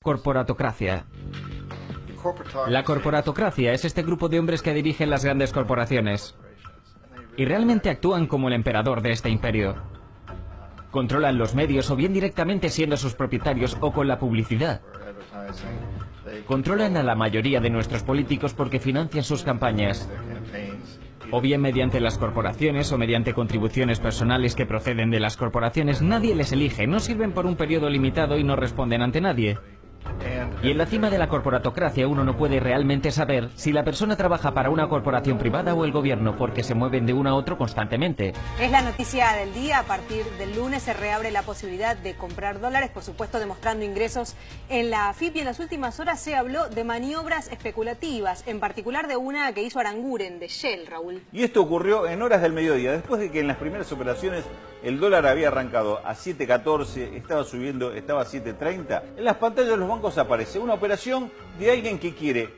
Corporatocracia. La corporatocracia es este grupo de hombres que dirigen las grandes corporaciones y realmente actúan como el emperador de este imperio. Controlan los medios o bien directamente siendo sus propietarios o con la publicidad. Controlan a la mayoría de nuestros políticos porque financian sus campañas, o bien mediante las corporaciones o mediante contribuciones personales que proceden de las corporaciones. Nadie les elige, no sirven por un periodo limitado y no responden ante nadie. Y en la cima de la corporatocracia uno no puede realmente saber si la persona trabaja para una corporación privada o el gobierno, porque se mueven de uno a otro constantemente. Es la noticia del día. A partir del lunes se reabre la posibilidad de comprar dólares, por supuesto demostrando ingresos en la AFIP, y en las últimas horas se habló de maniobras especulativas, en particular de una que hizo Aranguren de Shell, Raúl. Y esto ocurrió en horas del mediodía, después de que en las primeras operaciones el dólar había arrancado a 7.14, estaba subiendo, estaba a 7.30. En las pantallas de los bancos aparece una operación de alguien que quiere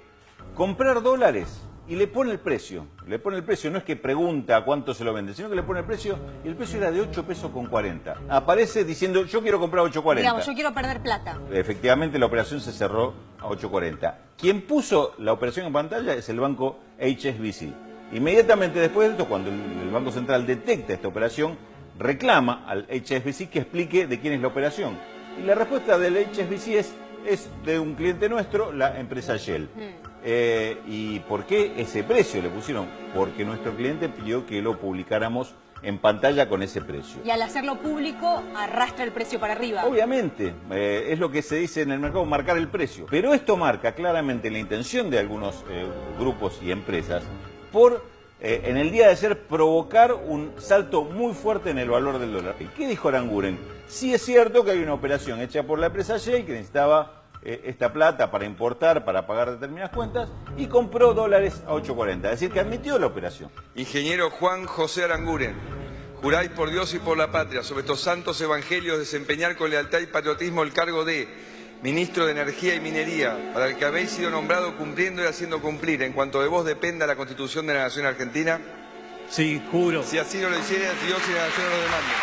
comprar dólares y le pone el precio. Le pone el precio, no es que pregunta cuánto se lo vende, sino que le pone el precio, y el precio era de 8 pesos con 40. Aparece diciendo, yo quiero comprar 8.40. Digamos, yo quiero perder plata. Efectivamente, la operación se cerró a 8.40. Quien puso la operación en pantalla es el banco HSBC. Inmediatamente después de esto, cuando el Banco Central detecta esta operación, reclama al HSBC que explique de quién es la operación. Y la respuesta del HSBC es de un cliente nuestro, la empresa Shell. ¿Y por qué ese precio le pusieron? Porque nuestro cliente pidió que lo publicáramos en pantalla con ese precio. Y al hacerlo público, arrastra el precio para arriba. Obviamente, es lo que se dice en el mercado, marcar el precio. Pero esto marca claramente la intención de algunos grupos y empresas por, en el día de ayer, provocar un salto muy fuerte en el valor del dólar. ¿Qué dijo Aranguren? Sí es cierto que hay una operación hecha por la empresa Shell que necesitaba esta plata para importar, para pagar determinadas cuentas, y compró dólares a 8.40, es decir, que admitió la operación. Ingeniero Juan José Aranguren, juráis por Dios y por la patria, sobre estos santos evangelios, desempeñar con lealtad y patriotismo el cargo de Ministro de Energía y Minería, para el que habéis sido nombrado, cumpliendo y haciendo cumplir, en cuanto de vos dependa la Constitución de la Nación Argentina. Sí, juro. Si así no lo hicieras, Dios y la Nación lo demanden.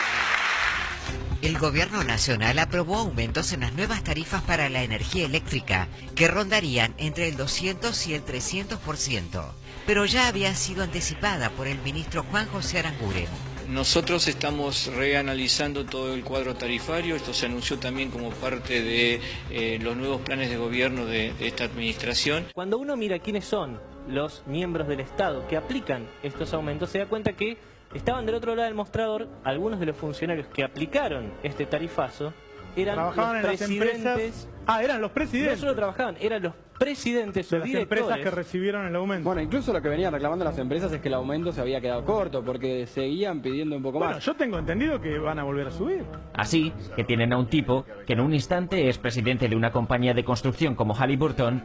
El Gobierno Nacional aprobó aumentos en las nuevas tarifas para la energía eléctrica, que rondarían entre el 200 y el 300%, pero ya había sido anticipada por el ministro Juan José Aranguren. Nosotros estamos reanalizando todo el cuadro tarifario. Esto se anunció también como parte de los nuevos planes de gobierno de esta administración. Cuando uno mira quiénes son los miembros del Estado que aplican estos aumentos, se da cuenta que estaban del otro lado del mostrador algunos de los funcionarios que aplicaron este tarifazo. Trabajaban los en presidentes. las empresas. Eran los presidentes. No solo trabajaban, eran los presidentes de o las directores empresas que recibieron el aumento. Bueno, incluso lo que venían reclamando las empresas es que el aumento se había quedado corto, porque seguían pidiendo un poco más. Bueno, yo tengo entendido que van a volver a subir. Así que tienen a un tipo que en un instante es presidente de una compañía de construcción como Halliburton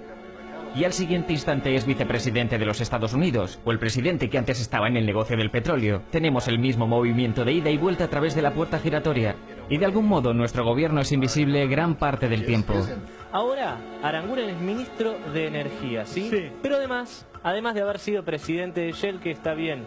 y al siguiente instante es vicepresidente de los Estados Unidos, o el presidente que antes estaba en el negocio del petróleo. Tenemos el mismo movimiento de ida y vuelta a través de la puerta giratoria, y de algún modo nuestro gobierno es invisible gran parte del tiempo. Ahora, Aranguren es ministro de Energía, ¿sí? Sí. Pero además de haber sido presidente de Shell, que está bien,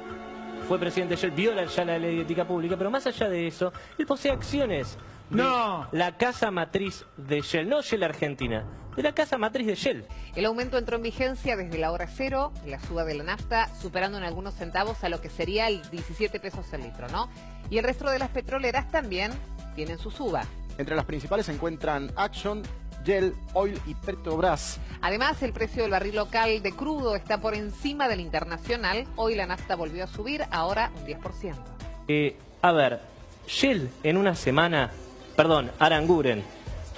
fue presidente de Shell, viola ya la ley de ética pública, pero más allá de eso, él posee acciones de la casa matriz de Shell, no Shell Argentina, de la casa matriz de Shell. El aumento entró en vigencia desde la hora cero, la suba de la nafta, superando en algunos centavos a lo que sería el 17 pesos el litro, ¿no? Y el resto de las petroleras también tienen su suba. Entre las principales se encuentran Action, Shell, Oil y Petrobras. Además, el precio del barril local de crudo está por encima del internacional. Hoy la nafta volvió a subir, ahora un 10%. A ver, Shell en una semana, Aranguren,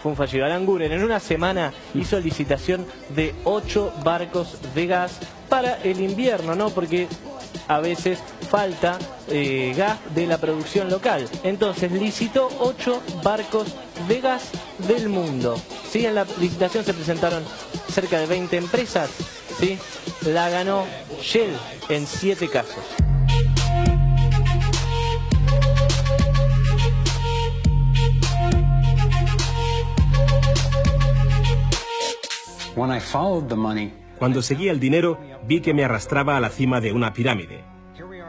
fue un fallido. Aranguren en una semana hizo licitación de 8 barcos de gas para el invierno, ¿no? Porque a veces falta gas de la producción local. Entonces licitó 8 barcos de gas del mundo. ¿Sí? En la licitación se presentaron cerca de 20 empresas. ¿Sí? La ganó Shell en 7 casos. Cuando seguía el dinero, vi que me arrastraba a la cima de una pirámide.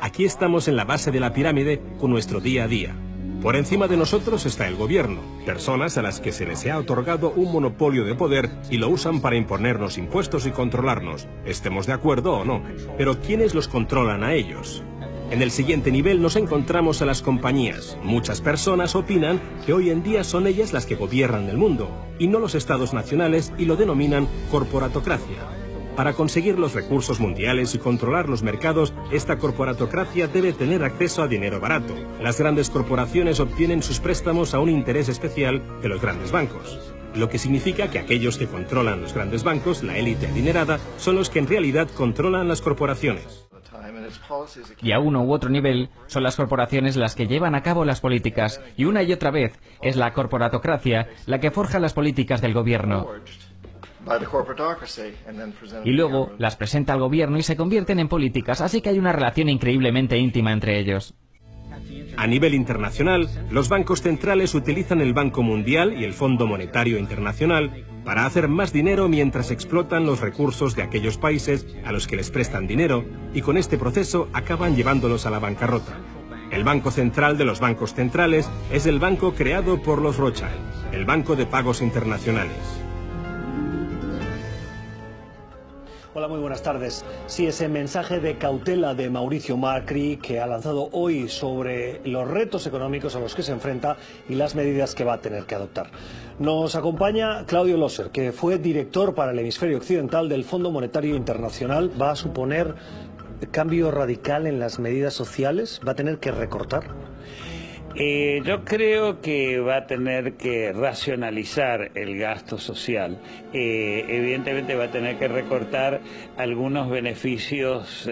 Aquí estamos en la base de la pirámide con nuestro día a día. Por encima de nosotros está el gobierno, personas a las que se les ha otorgado un monopolio de poder y lo usan para imponernos impuestos y controlarnos, estemos de acuerdo o no. Pero ¿quiénes los controlan a ellos? En el siguiente nivel nos encontramos a las compañías. Muchas personas opinan que hoy en día son ellas las que gobiernan el mundo, y no los estados nacionales, y lo denominan corporatocracia. Para conseguir los recursos mundiales y controlar los mercados, esta corporatocracia debe tener acceso a dinero barato. Las grandes corporaciones obtienen sus préstamos a un interés especial de los grandes bancos, lo que significa que aquellos que controlan los grandes bancos, la élite adinerada, son los que en realidad controlan las corporaciones. Y a uno u otro nivel son las corporaciones las que llevan a cabo las políticas, y una y otra vez es la corporatocracia la que forja las políticas del gobierno. Y luego las presenta al gobierno y se convierten en políticas, así que hay una relación increíblemente íntima entre ellos. A nivel internacional, los bancos centrales utilizan el Banco Mundial y el Fondo Monetario Internacional para hacer más dinero mientras explotan los recursos de aquellos países a los que les prestan dinero, y con este proceso acaban llevándolos a la bancarrota. El Banco Central de los bancos centrales es el banco creado por los Rothschild, el Banco de Pagos Internacionales. Hola, muy buenas tardes. Sí, ese mensaje de cautela de Mauricio Macri que ha lanzado hoy sobre los retos económicos a los que se enfrenta y las medidas que va a tener que adoptar. Nos acompaña Claudio Loser, que fue director para el hemisferio occidental del Fondo Monetario Internacional. ¿Va a suponer cambio radical en las medidas sociales? ¿Va a tener que recortar? Yo creo que va a tener que racionalizar el gasto social. Evidentemente va a tener que recortar algunos beneficios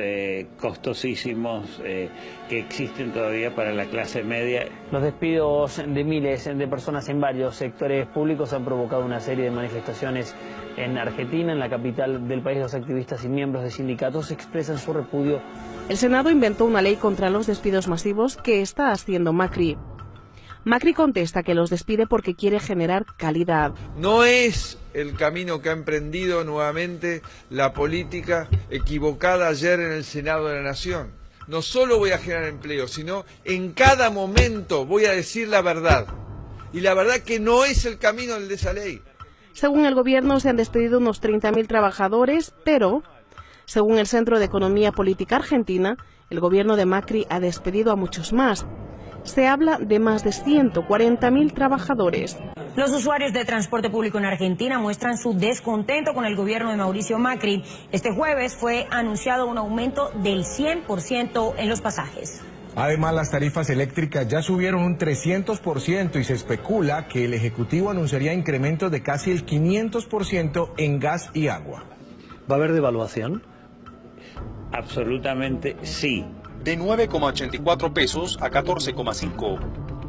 costosísimos que existen todavía para la clase media. Los despidos de miles de personas en varios sectores públicos han provocado una serie de manifestaciones en Argentina. En la capital del país, los activistas y miembros de sindicatos expresan su repudio. El Senado inventó una ley contra los despidos masivos que está haciendo Macri. Macri contesta que los despide porque quiere generar calidad. No es el camino que ha emprendido nuevamente la política equivocada ayer en el Senado de la Nación. No solo voy a generar empleo, sino en cada momento voy a decir la verdad. Y la verdad que no es el camino el de esa ley. Según el gobierno se han despedido unos 30.000 trabajadores, pero según el Centro de Economía Política Argentina, el gobierno de Macri ha despedido a muchos más. Se habla de más de 140.000 trabajadores. Los usuarios de transporte público en Argentina muestran su descontento con el gobierno de Mauricio Macri. Este jueves fue anunciado un aumento del 100% en los pasajes. Además, las tarifas eléctricas ya subieron un 300% y se especula que el Ejecutivo anunciaría incrementos de casi el 500% en gas y agua. ¿Va a haber devaluación? Absolutamente sí. De 9,84 pesos a 14,5.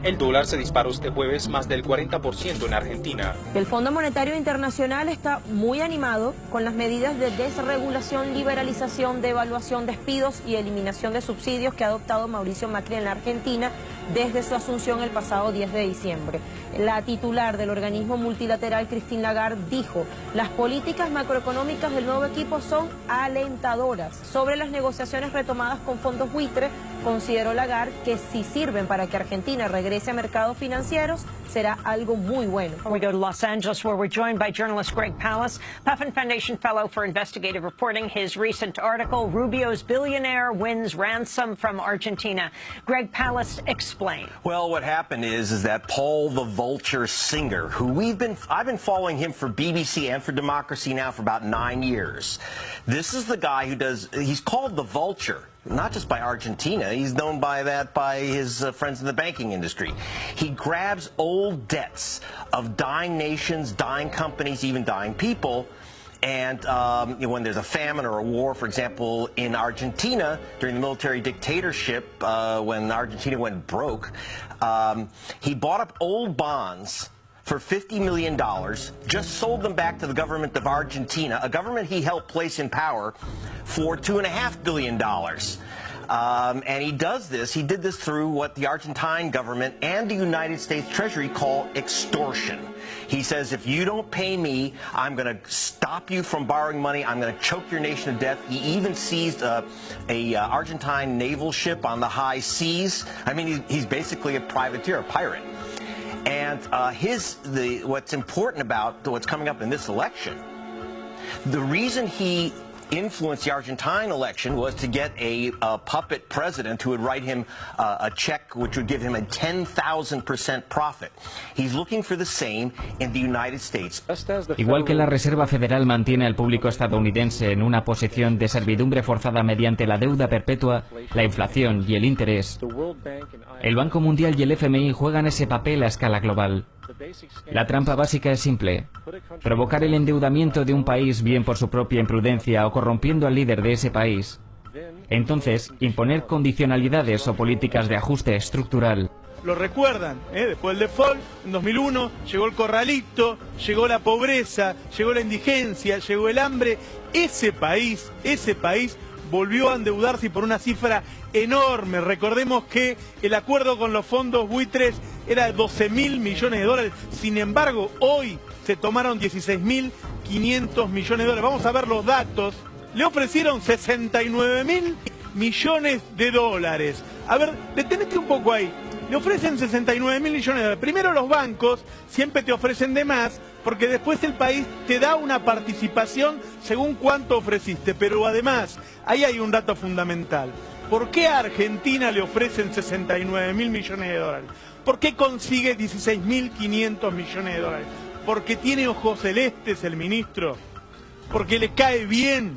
El dólar se disparó este jueves más del 40% en Argentina. El Fondo Monetario Internacional está muy animado con las medidas de desregulación, liberalización, devaluación, despidos y eliminación de subsidios que ha adoptado Mauricio Macri en la Argentina desde su asunción el pasado 10 de diciembre. La titular del organismo multilateral, Christine Lagarde, dijo: las políticas macroeconómicas del nuevo equipo son alentadoras. Sobre las negociaciones retomadas con fondos buitre, consideró Lagarde que si sirven para que Argentina regrese a mercados financieros, será algo muy bueno. We go to Los Angeles, where we're joined by journalist Greg Palast, Puffin Foundation Fellow for Investigative Reporting. His recent article, Rubio's Billionaire Wins Ransom from Argentina. Greg Palast, explain. Well, what happened is that Paul the Vulture Singer, who I've been following him for BBC and for Democracy Now! For about 9 years. This is the guy he's called the Vulture. Not just by Argentina, he's known by his friends in the banking industry. He grabs old debts of dying nations, dying companies, even dying people, and when there's a famine or a war, for example, in Argentina, during the military dictatorship, when Argentina went broke, he bought up old bonds for $50 million, just sold them back to the government of Argentina, a government he helped place in power, for $2.5 billion. And he did this through what the Argentine government and the United States Treasury call extortion. He says, if you don't pay me, I'm going to stop you from borrowing money. I'm going to choke your nation to death. He even seized a Argentine naval ship on the high seas. I mean, he's basically a privateer, a pirate. And what's important about what's coming up in this election, the reason he influenced the Argentine election was to get a puppet president who would write him a check which would give him a 10,000% profit. He's looking for the same in the United States. Igual que la Reserva Federal mantiene al público estadounidense en una posición de servidumbre forzada mediante la deuda perpetua, la inflación y el interés, el Banco Mundial y el FMI juegan ese papel a escala global. La trampa básica es simple: provocar el endeudamiento de un país bien por su propia imprudencia o corrompiendo al líder de ese país. Entonces, imponer condicionalidades o políticas de ajuste estructural. Lo recuerdan, después del default, en 2001, llegó el corralito, llegó la pobreza, llegó la indigencia, llegó el hambre. Ese país volvió a endeudarse por una cifra enorme. Recordemos que el acuerdo con los fondos buitres era de 12.000 millones de dólares. Sin embargo, hoy se tomaron 16.500 millones de dólares. Vamos a ver los datos. Le ofrecieron 69.000 millones de dólares. A ver, detenete un poco ahí. Le ofrecen 69.000 millones de dólares. Primero, los bancos siempre te ofrecen de más, porque después el país te da una participación según cuánto ofreciste. Pero además, ahí hay un dato fundamental. ¿Por qué a Argentina le ofrecen 69.000 millones de dólares? ¿Por qué consigue 16.500 millones de dólares? ¿Porque tiene ojos celestes el ministro? ¿Porque le cae bien?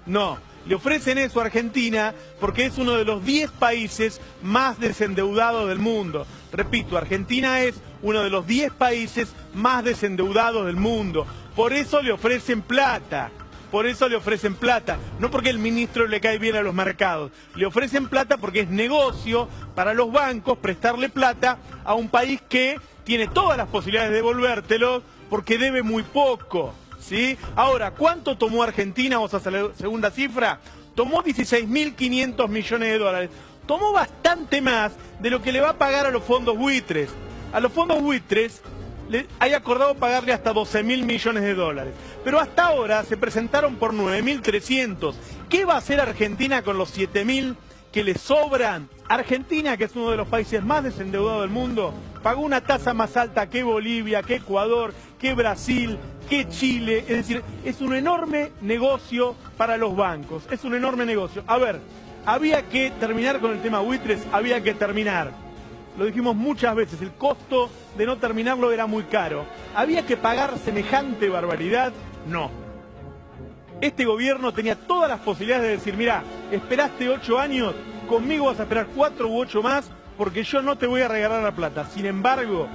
No. Le ofrecen eso a Argentina porque es uno de los 10 países más desendeudados del mundo. Repito, Argentina es uno de los 10 países más desendeudados del mundo. Por eso le ofrecen plata. Por eso le ofrecen plata. No porque el ministro le cae bien a los mercados. Le ofrecen plata porque es negocio para los bancos prestarle plata a un país que tiene todas las posibilidades de devolvértelo porque debe muy poco. ¿Sí? Ahora, ¿cuánto tomó Argentina? Vamos a hacer la segunda cifra. Tomó 16.500 millones de dólares. Tomó bastante más de lo que le va a pagar a los fondos buitres. A los fondos buitres hay acordado pagarle hasta 12.000 millones de dólares. Pero hasta ahora se presentaron por 9.300. ¿Qué va a hacer Argentina con los 7.000 que le sobran? Argentina, que es uno de los países más desendeudados del mundo, pagó una tasa más alta que Bolivia, que Ecuador, que Brasil, que Chile. Es decir, es un enorme negocio para los bancos. Es un enorme negocio. A ver, había que terminar con el tema buitres, había que terminar. Lo dijimos muchas veces, el costo de no terminarlo era muy caro. ¿Había que pagar semejante barbaridad? No. Este gobierno tenía todas las posibilidades de decir, mira, esperaste 8 años, conmigo vas a esperar 4 u 8 más, porque yo no te voy a regalar la plata. Sin embargo,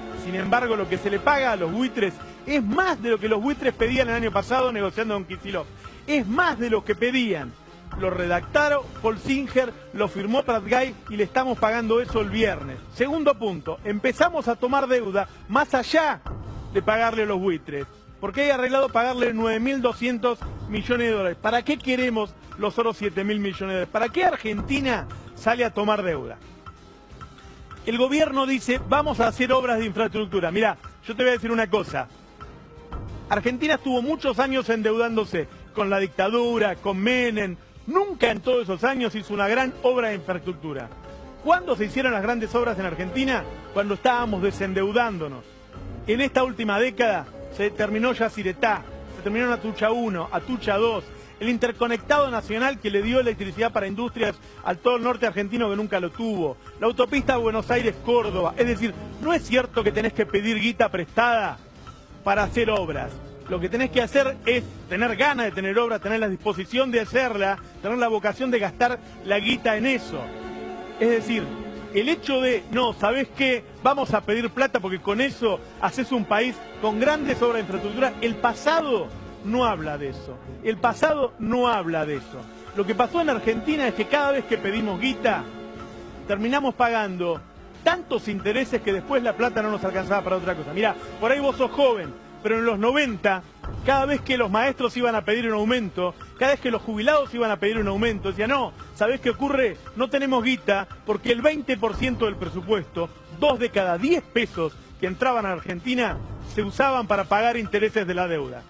lo que se le paga a los buitres es más de lo que los buitres pedían el año pasado negociando con Kicillof. Es más de lo que pedían. Lo redactaron Paul Singer, lo firmó Prat Gay y le estamos pagando eso el viernes. Segundo punto, empezamos a tomar deuda más allá de pagarle a los buitres. Porque hay arreglado pagarle 9.200 millones de dólares. ¿Para qué queremos los otros 7.000 millones de dólares? ¿Para qué Argentina sale a tomar deuda? El gobierno dice, vamos a hacer obras de infraestructura. Mirá, yo te voy a decir una cosa. Argentina estuvo muchos años endeudándose con la dictadura, con Menem. Nunca en todos esos años hizo una gran obra de infraestructura. ¿Cuándo se hicieron las grandes obras en Argentina? Cuando estábamos desendeudándonos. En esta última década se terminó Yacyretá, se terminó Atucha 1, Atucha 2, el interconectado nacional que le dio electricidad para industrias al todo el norte argentino que nunca lo tuvo, la autopista Buenos Aires-Córdoba. Es decir, no es cierto que tenés que pedir guita prestada para hacer obras. Lo que tenés que hacer es tener ganas de tener obra, tener la disposición de hacerla, tener la vocación de gastar la guita en eso. Es decir, el hecho de, no, ¿sabés qué? Vamos a pedir plata porque con eso haces un país con grandes obras de infraestructura. El pasado no habla de eso. El pasado no habla de eso. Lo que pasó en Argentina es que cada vez que pedimos guita, terminamos pagando tantos intereses que después la plata no nos alcanzaba para otra cosa. Mirá, por ahí vos sos joven, pero en los 90 Cada vez que los maestros iban a pedir un aumento, cada vez que los jubilados iban a pedir un aumento, decían, no, ¿sabés qué ocurre? No tenemos guita porque el 20% del presupuesto, 2 de cada 10 pesos que entraban a Argentina, se usaban para pagar intereses de la deuda.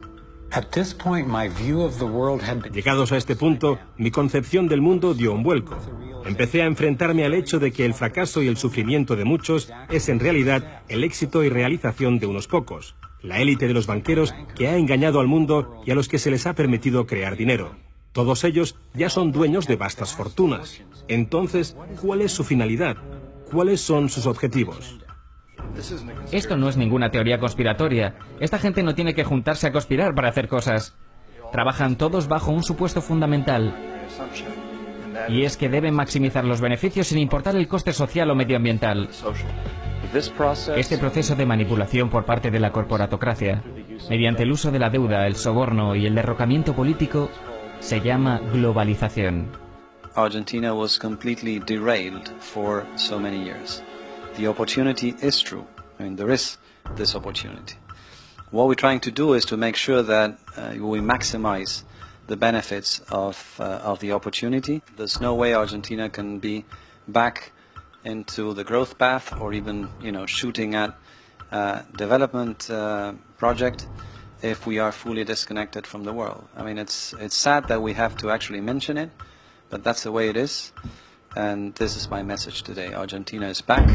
Llegados a este punto, mi concepción del mundo dio un vuelco. Empecé a enfrentarme al hecho de que el fracaso y el sufrimiento de muchos es en realidad el éxito y realización de unos pocos, la élite de los banqueros que ha engañado al mundo y a los que se les ha permitido crear dinero. Todos ellos ya son dueños de vastas fortunas. Entonces, ¿cuál es su finalidad? ¿Cuáles son sus objetivos? Esto no es ninguna teoría conspiratoria. Esta gente no tiene que juntarse a conspirar para hacer cosas. Trabajan todos bajo un supuesto fundamental. Y es que deben maximizar los beneficios sin importar el coste social o medioambiental. Este proceso de manipulación por parte de la corporatocracia, mediante el uso de la deuda, el soborno y el derrocamiento político, se llama globalización. Argentina was completely derailed for so many years. The opportunity is true. I mean, there is this opportunity. What we're trying to do is to make sure that we maximize the benefits of the opportunity. There's no way Argentina can be back into the growth path or even, shooting at development project if we are fully disconnected from the world. I mean, it's sad that we have to actually mention it, but that's the way it is. And this is my message today. Argentina is back.